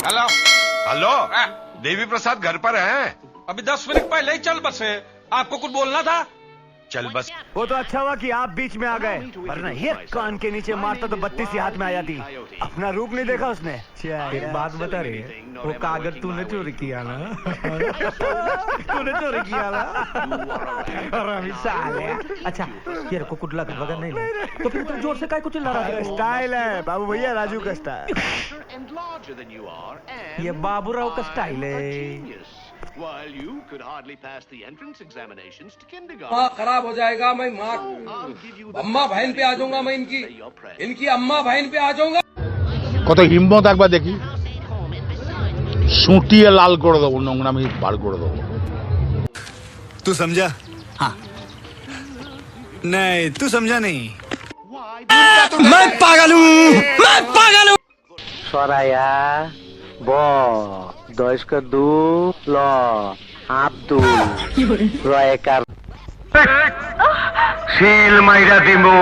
Hello hello हाँ। देवी प्रसाद घर पर हैं? अभी 10 मिनट पहले ही चल बसे। आपको कुछ बोलना था? चल बस। वो तो अच्छा हुआ कि आप बीच में आ गए, वरना ये कान के नीचे मारता तो 32 ही हाथ में आ जाती। अपना रूप नहीं देखा उसने। एक बात बता रही है, वो कागज तूने चोरी किया ना? तूने चोरी किया ना? हरामी साले। अच्छा ये को कुछ लगा वगैरह नहीं लगा तो फिर तुम जोर से काय को चिल्ला रहा है? स्टाइल है बाबू भैया, राजू का स्टाइल। ये बाबूराव का स्टाइल है। While you could hardly pass the entrance examinations to kindergarten. माँ खराब हो जाएगा। मैं माँ अम्मा बहन पे आ जाऊंगा। मैं इनकी अम्मा बहन पे आ जाऊंगा। কত হিম্মত একবার দেখি, সুটিয়ে লাল করে দেবো, নোংরামি বার করে দেবো। तू समझा? हाँ। नहीं तू समझा नहीं। मैं पागल हूँ, मैं पागल हूँ। সরায়া ব দয়স্ক দু ল আব্দুল রয়েকার শিল মাইরা দিমু।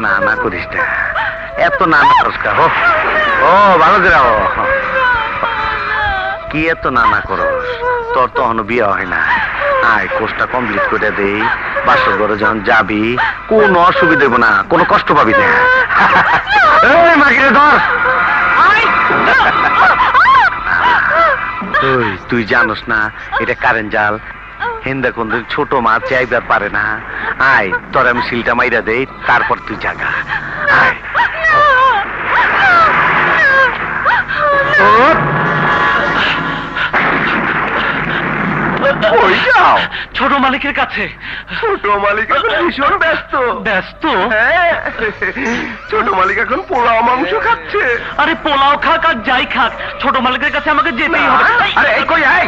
না না করিস না, এত না না করিস কা। ও ভালো করে কি এত না না করস? তোর তো এখনো বিয়ে হয় না। আয় কোর্সটা কমপ্লিট করে দেই, বাসর ঘরে যখন যাবি কোনো অসুবিধা দেবো না, কোনো কষ্ট পাবি না। এই মাগিরে ধর। তুই জানোস না এটা কারেন্ট জাল, হিন্দা কোন ছোট মাছ চাইবার পারে না। আয় তোর আমি সিলটা মাইরা দেই, তারপর তুই জাগা। আয় ছোট মালিকের কাছে। ছোট মালিক এখন ভীষণ ব্যস্ত। ব্যস্ত? হ্যাঁ, ছোট মালিক এখন পোলাও মাংস খাচ্ছে। আরে পোলাও খাক আর যাই খাক, ছোট মালিকের কাছে আমাকে যেতেই হবে। আরে এই কই আয়।